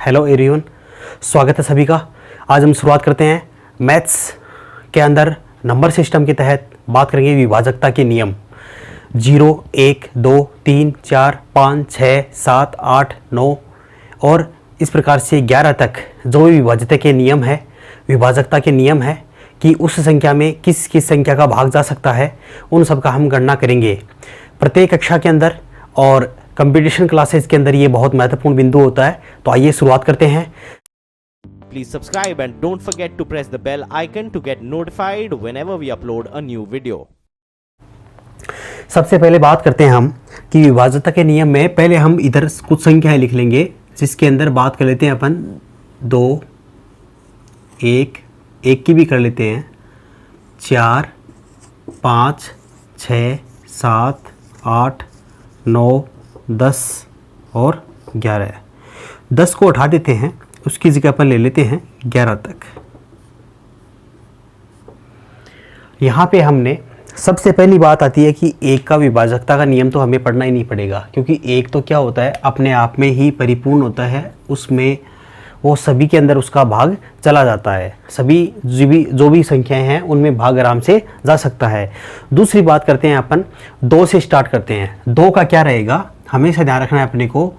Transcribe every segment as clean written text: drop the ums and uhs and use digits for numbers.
Hello everyone, स्वागत है सभी का। आज हम शुरुआत करते हैं मैथ्स के अंदर नंबर सिस्टम के तहत बात करेंगे विभाजकता के नियम 0, 1, 2, 3, 4, 5, 6, 7, 8, 9 और इस प्रकार से 11 तक जो भी विभाजकता के नियम है कि उस संख्या में किस किस संख्या का भाग जा सकता है, उन सब का हम गणना करेंगे प्रत्येक कक्षा के अंदर। और कंपटीशन क्लासेस के अंदर ये बहुत महत्वपूर्ण बिंदु होता है। तो आइए शुरुआत करते हैं। Please subscribe and don't forget to press the bell icon to get notified whenever we upload a new video. सबसे पहले बात करते हैं हम कि विभाजकता के नियम में पहले हम इधर कुछ संख्याएं लिख लेंगे, जिसके अंदर बात कर लेते हैं अपन 2, 1 की भी कर लेते हैं, 4, 5, 6, 7, 8, 9, 10 और 11। 10 को उठा देते हैं, उसकी जगह अपन ले लेते हैं 11 तक। यहाँ पे हमने सबसे पहली बात आती है कि 1 का विभाजकता का नियम तो हमें पढ़ना ही नहीं पड़ेगा, क्योंकि 1 तो क्या होता है, अपने आप में ही परिपूर्ण होता है। उसमें वो सभी के अंदर उसका भाग चला जाता है। सभी जो भी संख्याएं हैं उनमें भाग आराम से जा सकता है। दूसरी बात करते हैं अपन 2 से स्टार्ट करते हैं। 2 का क्या रहेगा, हमेशा ध्यान रखना है अपने को।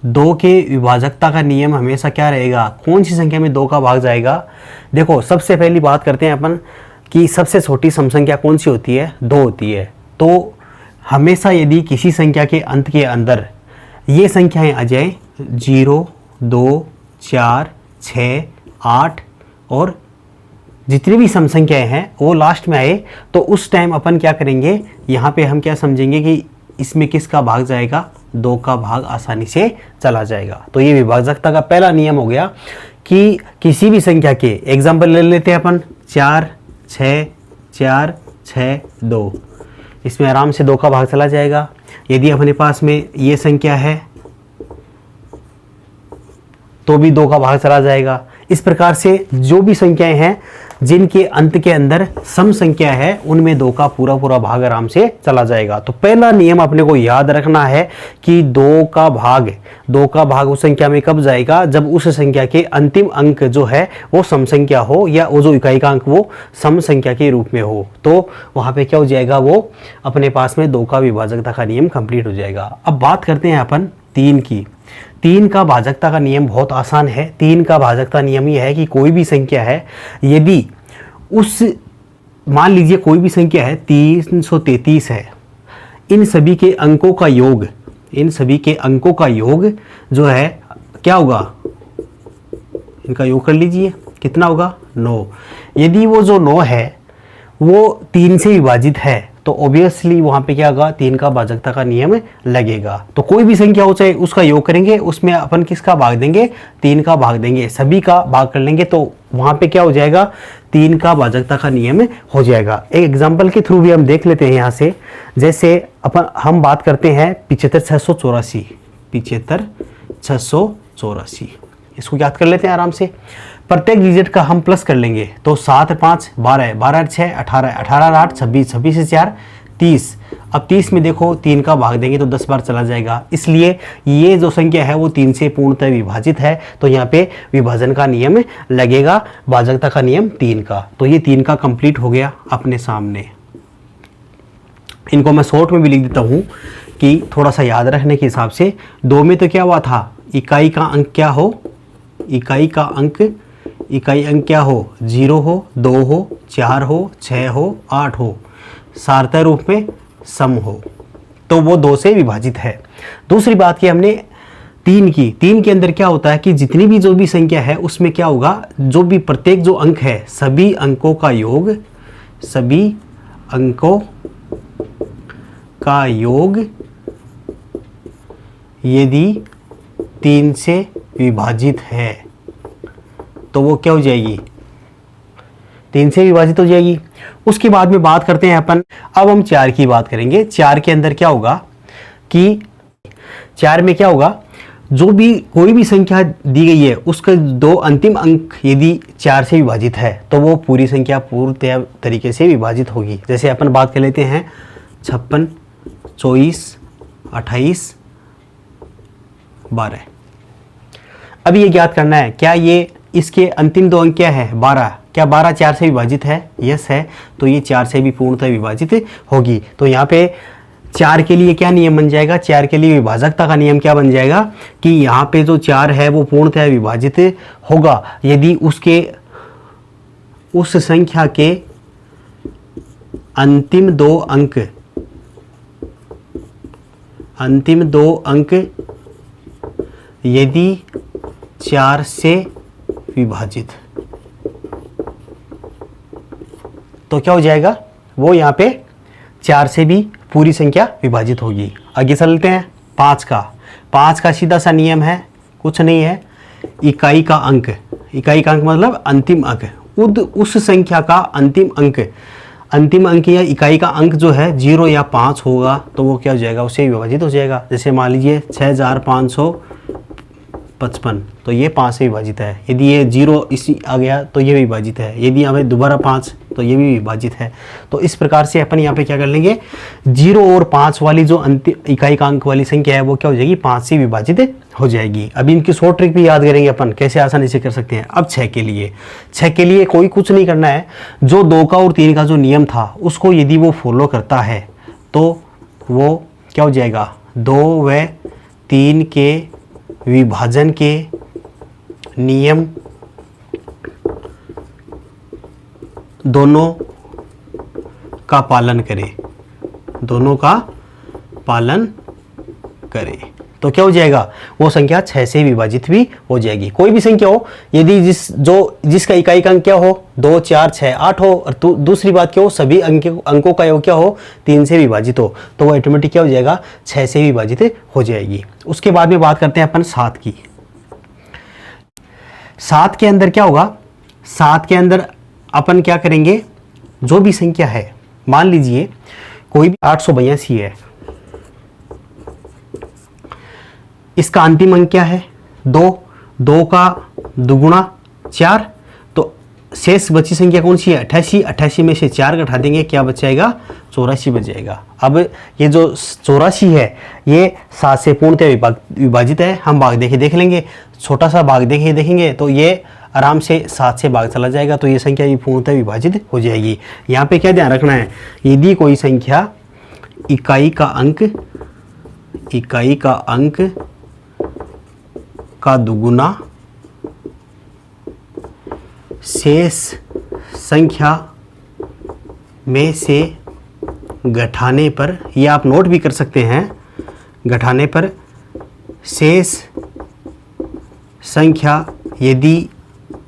2 के विभाजकता का नियम हमेशा क्या रहेगा, कौन सी संख्या में 2 का भाग जाएगा। देखो, सबसे पहली बात करते हैं अपन कि सबसे छोटी सम संख्या कौन सी होती है, 2 होती है। तो हमेशा यदि किसी संख्या के अंत के अंदर ये संख्याएं आ जाए 0, 2, 4, 6, 8 और जितनी भी सम संख्याएं हैं वो लास्ट में आए, तो उस टाइम अपन क्या करेंगे, यहाँ पे हम क्या समझेंगे कि इसमें किसका भाग जाएगा, 2 का भाग आसानी से चला जाएगा। तो ये विभाजकता का पहला नियम हो गया कि किसी भी संख्या के एग्जाम्पल ले लेते हैं अपन 4, 6, 4, 6, 2, इसमें आराम से 2 का भाग चला जाएगा। यदि अपने पास में ये संख्या है तो भी 2 का भाग चला जाएगा। इस प्रकार से जो भी संख्याएं हैं जिनके अंत के अंदर सम संख्या है उनमें 2 का पूरा भाग आराम से चला जाएगा। तो पहला नियम अपने को याद रखना है कि 2 का भाग उस संख्या में कब जाएगा, जब उस संख्या के अंतिम अंक जो है वो सम संख्या हो, या वो जो इकाई का अंक वो सम संख्या के रूप में हो। तो वहां पे क्या हो जाएगा, वो अपने पास में 2 का विभाजकता का नियम कंप्लीट हो जाएगा। अब बात करते हैं अपन 3 की। 3 का भाजकता का नियम बहुत आसान है। 3 का भाजकता नियम यह है कि कोई भी संख्या है, यदि मान लीजिए कोई भी संख्या है 333 है, इन सभी के अंकों का योग जो है क्या होगा, इनका योग कर लीजिए, कितना होगा, 9। यदि वो जो 9 है वो 3 से विभाजित है तो ऑब्वियसली वहां पे क्या होगा, 3 का भाजकता का नियम लगेगा। तो कोई भी संख्या हो चाहे उसका योग करेंगे, उसमें अपन किसका भाग देंगे, 3 का भाग देंगे, सभी का भाग कर लेंगे, तो वहां पे क्या हो जाएगा, 3 का भाजकता का नियम हो जाएगा। एक एग्जांपल के थ्रू भी हम देख लेते हैं यहाँ से। जैसे हम बात करते हैं 75,684, इसको याद कर लेते हैं आराम से। प्रत्येक डिजिट का हम प्लस कर लेंगे, तो 7, 5, 12, 12, 6, 18, 18, 8, 26, 26 से 4, 30। अब 30 में देखो 3 का भाग देंगे तो 10 बार चला जाएगा, इसलिए ये जो संख्या है वो 3 से पूर्णतः विभाजित है। तो यहाँ पे विभाजन का नियम लगेगा, भाजकता का नियम 3 का। तो ये 3 का कंप्लीट हो गया अपने सामने। इनको मैं शॉर्ट में भी लिख देता हूँ कि थोड़ा सा याद रखने के हिसाब से। 2 में तो क्या हुआ था, इकाई का अंक क्या हो, इकाई अंक क्या हो, 0 हो, 2 हो, 4 हो, 6 हो, 8 हो, सार्थक रूप में सम हो, तो वो 2 से विभाजित है। दूसरी बात की हमने 3 की। 3 के अंदर क्या होता है कि जितनी भी जो भी संख्या है उसमें क्या होगा, जो भी प्रत्येक जो अंक है सभी अंकों का योग यदि 3 से विभाजित है तो वो क्या हो जाएगी, 3 से विभाजित हो जाएगी। उसके बाद में बात करते हैं अपन, अब हम 4 की बात करेंगे। 4 के अंदर क्या होगा कि 4 में क्या होगा, जो भी कोई भी संख्या दी गई है उसका 2 अंतिम अंक यदि 4 से विभाजित है तो वो पूरी संख्या पूर्ण तरीके से विभाजित होगी। जैसे अपन बात कर लेते हैं 56, 24, 28, 12। अब ये ज्ञात करना है क्या ये इसके अंतिम दो अंक क्या है 12, क्या 12 4 से विभाजित है? यस है, तो ये 4 से भी पूर्णतः विभाजित होगी। तो यहाँ पे 4 के लिए क्या नियम बन जाएगा? 4 के लिए विभाजकता का नियम क्या बन जाएगा कि यहाँ पे जो 4 है वो पूर्णतः विभाजित होगा यदि उसके उस संख्या के अंतिम दो अंक यदि 4 से विभाजित, तो क्या हो जाएगा? वो यहाँ पे 4 से भी पूरी संख्या विभाजित होगी। आगे चलते हैं 5 का। 5 का सीधा सा नियम है, कुछ नहीं है, इकाई का अंक मतलब अंतिम अंक, उस संख्या का अंतिम अंक या इकाई का अंक जो है 0 या 5 होगा तो वो क्या हो जाएगा? उससे विभाजित हो जाएगा। जैसे मान लीजिए 6555, तो ये 5 से विभाजित है। यदि ये 0 इसी आ गया तो ये विभाजित है। यदि हमें दोबारा 5 तो ये भी विभाजित है। तो इस प्रकार से अपन यहाँ पे क्या कर लेंगे, 0 और 5 वाली जो अंतिम इकाई का अंक वाली संख्या है वो क्या हो जाएगी? 5 से विभाजित हो जाएगी। अभी इनकी शॉर्ट ट्रिक भी याद करेंगे अपन, कैसे आसानी से कर सकते हैं। अब 6 के लिए कोई कुछ नहीं करना है। जो 2 का और 3 का जो नियम था उसको यदि वो फॉलो करता है तो वो क्या हो जाएगा? 2 व 3 के विभाजन के नियम दोनों का पालन करे तो क्या हो जाएगा? वो संख्या 6 से विभाजित भी हो जाएगी। कोई भी संख्या हो, यदि जिसका इकाई का अंक क्या हो 2 4 6 8 हो, और दूसरी बात क्या हो, सभी अंकों का योग क्या हो 3 से विभाजित हो, तो वो ऑटोमेटिक क्या हो जाएगा? 6 से विभाजित हो जाएगी। उसके बाद में बात करते हैं अपन 7 की। 7 के अंदर क्या होगा? 7 के अंदर अपन क्या करेंगे, जो भी संख्या है, मान लीजिए कोई भी 882 है, इसका अंतिम अंक क्या है? 2 का दुगुना 4, तो शेष बची संख्या कौन सी है? 88 में से 4 घटा देंगे, क्या बच जाएगा? 84 बच जाएगा। अब ये जो 84 है ये 7 से पूर्णतः विभाजित है। हम भाग देख लेंगे, छोटा सा भाग देखेंगे तो ये आराम से 7 से भाग चला जाएगा, तो ये संख्या भी पूर्णतः विभाजित हो जाएगी। यहाँ पे क्या ध्यान रखना है, यदि कोई संख्या इकाई का अंक का दुगुना शेष संख्या में से घटाने पर, ये आप नोट भी कर सकते हैं, घटाने पर शेष संख्या यदि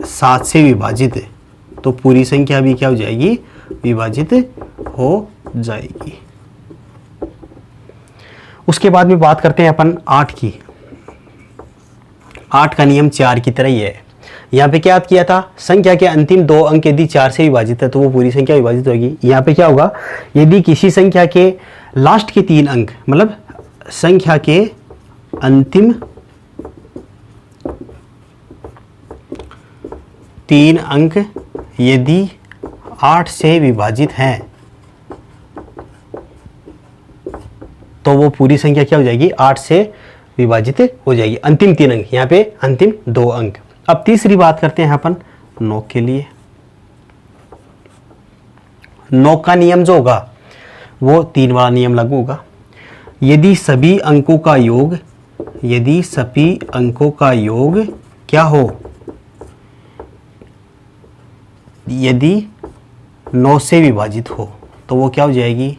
7 से विभाजित है तो पूरी संख्या भी क्या हो जाएगी? विभाजित हो जाएगी। उसके बाद में बात करते हैं अपन 8 की। 8 का नियम 4 की तरह ही है। यहाँ पे क्या याद किया था? संख्या के अंतिम 2 अंक यदि 4 से विभाजित है तो वो पूरी संख्या विभाजित होगी। यहाँ पे क्या होगा, यदि किसी संख्या के लास्ट के 3 अंक, मतलब संख्या के अंतिम 3 अंक यदि 8 से विभाजित हैं तो वो पूरी संख्या क्या हो जाएगी? 8 से विभाजित हो जाएगी। अंतिम 3 अंक, यहाँ पे अंतिम 2 अंक। अब तीसरी बात करते हैं अपन 9 के लिए। 9 का नियम जो होगा वो 3 वाला नियम लागू होगा। यदि सभी अंकों का योग क्या हो, यदि 9 से विभाजित हो तो वो क्या हो जाएगी?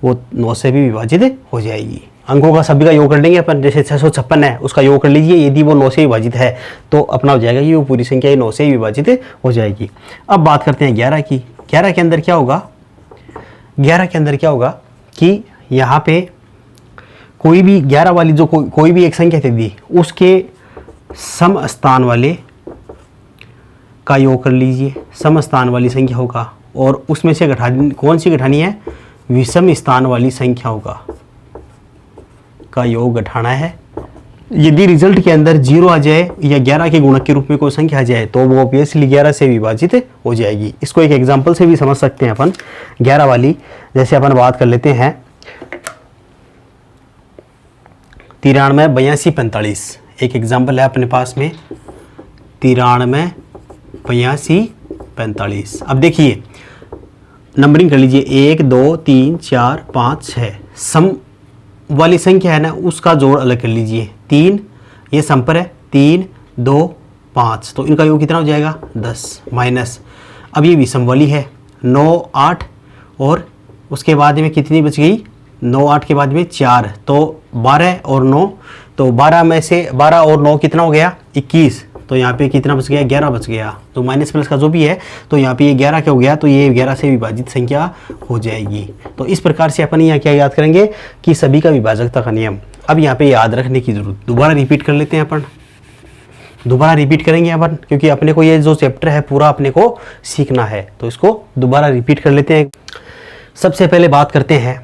वो 9 से भी विभाजित हो जाएगी। अंकों का सभी का योग कर लेंगे अपन, जैसे 656 है उसका योग कर लीजिए, यदि वो 9 से विभाजित है तो अपना हो जाएगा कि वो पूरी संख्या 9 से विभाजित हो जाएगी। अब बात करते हैं 11 की। 11 के अंदर क्या होगा? 11 के अंदर क्या होगा कि यहाँ पे कोई भी 11 वाली जो कोई भी एक संख्या थी दी, उसके सम स्थान वाले का योग कर लीजिए। सम स्थान वाली संख्या होगा और उसमें से कौन सी घटानी है? विषम स्थान वाली संख्याओं का योग घटाना है। यदि रिजल्ट के अंदर 0 आ जाए या 11 के गुणक के रूप में कोई संख्या आ जाए तो वो ऑब्वियसली 11 से विभाजित हो जाएगी। इसको एक एग्जांपल से भी समझ सकते हैं अपन। 11 वाली जैसे अपन बात कर लेते हैं 93 82 45, एक एग्जाम्पल है अपने पास में 93, 85, 45। अब देखिए नंबरिंग कर लीजिए 1 2 3 4 5 6। सम वाली संख्या है ना उसका जोड़ अलग कर लीजिए। 3 ये सम पर है, 3 2 5 तो इनका योग कितना हो जाएगा 10 माइनस। अब ये विषम वाली है 9 8 और उसके बाद में कितनी बच गई 9 8 के बाद में 4 तो 12 और 9 तो 12 में से 12 और 9 कितना हो गया 21 तो यहाँ पे कितना बच गया 11 बच गया। तो माइनस प्लस का जो भी है तो यहाँ पे ये 11 क्या हो गया तो ये 11 से विभाजित संख्या हो जाएगी। तो इस प्रकार से अपन यहाँ क्या याद करेंगे कि सभी का विभाजकता का नियम। अब यहाँ पे याद रखने की जरूरत, दोबारा रिपीट कर लेते हैं अपन, दोबारा रिपीट करेंगे अपन क्योंकि अपने को ये जो चैप्टर है पूरा अपने को सीखना है तो इसको दोबारा रिपीट कर लेते हैं। सबसे पहले बात करते हैं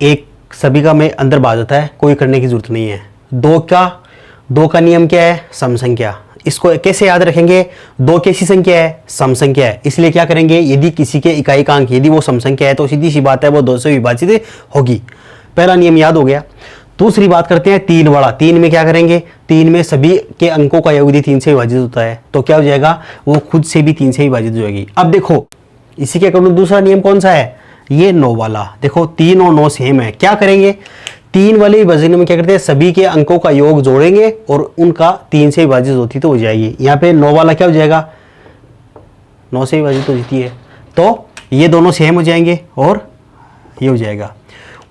एक सभी का में अंदर बात होता है, कोई करने की जरूरत नहीं है। दो का नियम क्या है सम संख्या। इसको कैसे याद रखेंगे, दो कैसी संख्या है सम संख्या है, इसलिए क्या करेंगे यदि किसी के इकाई का अंक यदि वो सम संख्या है तो सीधी सी बात है वो 2 से विभाजित होगी। पहला नियम याद हो गया। दूसरी बात करते हैं 3 वाला। 3 में क्या करेंगे 3 में सभी के अंकों का योग यदि 3 से विभाजित होता है तो क्या हो जाएगा वो खुद से भी 3 से विभाजित हो जाएगी। अब देखो इसी के अकॉर्डिंग दूसरा नियम कौन सा है ये 9 वाला। देखो 3 और 9 सेम है, क्या करेंगे 3 वाले विभाजन में क्या करते हैं सभी के अंकों का योग जोड़ेंगे और उनका 3 से विभाजित होती तो हो जाएगी। यहाँ पे 9 वाला क्या हो जाएगा 9 से विभाजित हो जाती है तो ये दोनों सेम हो जाएंगे और ये हो जाएगा।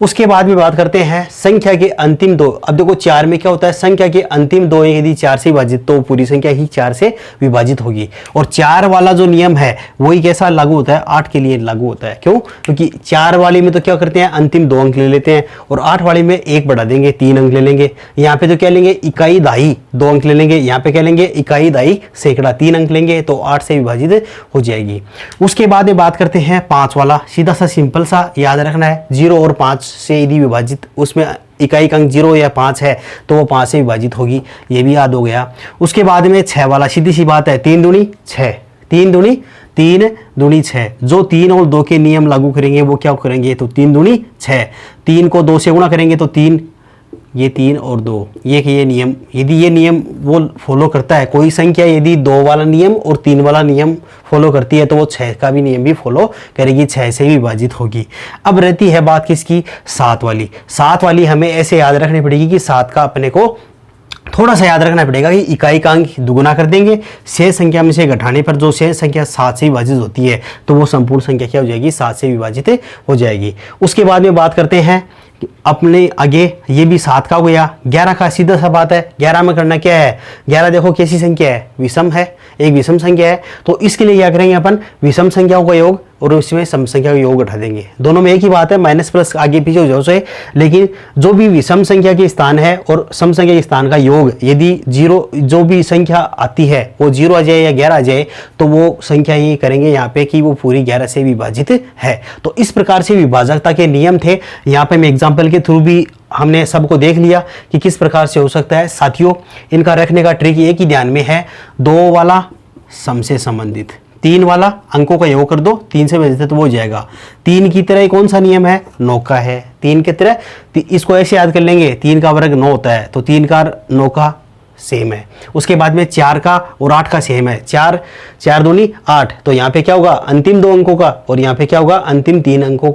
उसके बाद में बात करते हैं संख्या के अंतिम 2। अब देखो 4 में क्या होता है संख्या के अंतिम 2 यदि 4 से विभाजित तो पूरी संख्या ही 4 से विभाजित होगी। और 4 वाला जो नियम है वही कैसा लागू होता है 8 के लिए लागू होता है। क्यों, क्योंकि 4 वाले में तो क्या करते हैं अंतिम 2 अंक ले लेते हैं और 8 वाले में 1 बढ़ा देंगे 3 अंक ले लेंगे। यहाँ पे तो क्या लेंगे इकाई दाई 2 अंक ले लेंगे, यहाँ पे क्या लेंगे इकाई दाई सैकड़ा 3 अंक लेंगे तो 8 से विभाजित हो जाएगी। उसके बाद में बात करते हैं 5 वाला, सीधा सा सिंपल सा याद रखना है 0 और 5 से यदि विभाजित उसमें इकाई का अंक 0 या 5 है तो वो 5 से विभाजित होगी, ये भी याद हो गया। उसके बाद में 6 वाला, सीधी सी बात है 3 दूनी 6, 3 दूनी 6। जो 3 और 2 के नियम लागू करेंगे वो क्या करेंगे तो 3 दूनी 6, 3 को 2 से गुणा करेंगे तो 3, ये 3 और 2 ये नियम यदि ये नियम वो फॉलो करता है कोई संख्या यदि 2 वाला नियम और 3 वाला नियम फॉलो करती है तो वो 6 का भी नियम भी फॉलो करेगी, 6 से भी विभाजित होगी। अब रहती है बात किसकी 7 वाली। 7 वाली हमें ऐसे याद रखनी पड़ेगी कि 7 का अपने को थोड़ा सा याद रखना पड़ेगा कि इकाई का अंक दुगुना कर देंगे, शेष संख्या में से घटाने पर जो शेष संख्या 7 से विभाजित होती है तो वो संपूर्ण संख्या क्या हो जाएगी 7 से विभाजित हो जाएगी। उसके बाद में बात करते हैं अपने आगे ये भी 7 का हो गया। 11 का सीधा सा बात है 11 में करना क्या है 11 देखो कैसी संख्या है विषम है, एक विषम संख्या है तो इसके लिए क्या करेंगे अपन विषम संख्याओं का योग और उसमें सम संख्या का योग उठा देंगे। दोनों में एक ही बात है माइनस प्लस आगे पीछे हो जाओ से, लेकिन जो भी विषम संख्या के स्थान है और सम संख्या के स्थान का योग यदि 0 जो भी संख्या आती है वो 0 आ जाए या 11 आ जाए तो वो संख्या ये करेंगे यहाँ पे कि वो पूरी 11 से विभाजित है। तो इस प्रकार से विभाजकता के नियम थे। यहाँ पे मैं एग्जाम्पल के थ्रू भी हमने सबको देख लिया कि किस प्रकार से हो सकता है। साथियों इनका रखने का ट्रिक एक ही ध्यान में है 2 वाला सम से संबंधित, 3 वाला अंकों का योग कर दो 3 से विभाजित तो वो हो जाएगा। 3 की तरह कौन सा नियम है 9 का है, 3 की तरह इसको ऐसे याद कर लेंगे 3 का वर्ग 9 होता है तो 3 का 9 का सेम है। उसके बाद में 4 का और 8 का सेम है, 4 दूनी 8 तो यहाँ पे क्या होगा अंतिम 2 अंकों का और यहाँ पे क्या होगा अंतिम 3 अंकों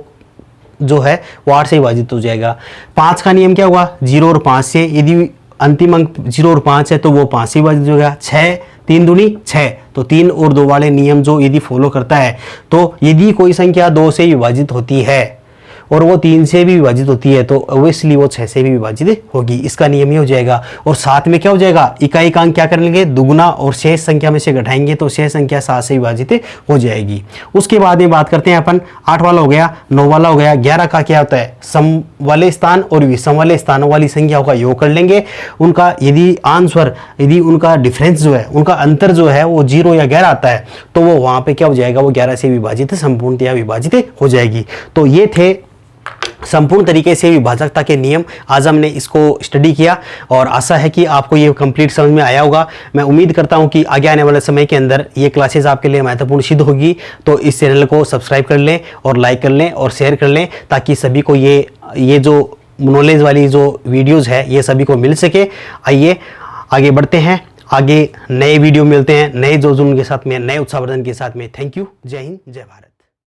जो है वो 8 से विभाजित हो जाएगा। 5 का नियम क्या हुआ 0 और 5 से यदि अंतिम अंक 0 और 5 है तो वो 5 से विभाजित हो जाएगा। 6 3 दूनी 6 तो 3 और 2 वाले नियम जो यदि फॉलो करता है तो यदि कोई संख्या 2 से विभाजित होती है और वो 3 से भी विभाजित होती है तो ऑब्वियसली वो 6 से भी विभाजित होगी, इसका नियम ही हो जाएगा। और साथ में क्या हो जाएगा इकाई का अंक क्या कर लेंगे दुगुना और शेष संख्या में से घटाएंगे तो शेष संख्या 7 से विभाजित हो जाएगी। उसके बाद में बात करते हैं अपन 8 वाला हो गया 9 वाला हो गया। 11 का क्या होता है सम वाले स्थान और विषम वाले स्थानों वाली संख्याओं का योग कर लेंगे, उनका यदि आंसर यदि उनका डिफरेंस जो है उनका अंतर जो है वो 0 या 11 आता है तो वो वहाँ पे क्या हो जाएगा वो 11 से विभाजित संपूर्णतया विभाजित हो जाएगी। तो ये थे संपूर्ण तरीके से विभाजकता के नियम। आज हमने इसको स्टडी किया और आशा है कि आपको ये कंप्लीट समझ में आया होगा। मैं उम्मीद करता हूँ कि आगे आने वाले समय के अंदर ये क्लासेस आपके लिए महत्वपूर्ण सिद्ध होगी। तो इस चैनल को सब्सक्राइब कर लें और लाइक कर लें और शेयर कर लें ताकि सभी को ये जो नॉलेज वाली जो वीडियोस है ये सभी को मिल सके। आइए आगे बढ़ते हैं, आगे नए वीडियो मिलते हैं नए जोजुन के साथ में, नए उत्साहवर्धन के साथ में। थैंक यू, जय हिंद, जय भारत।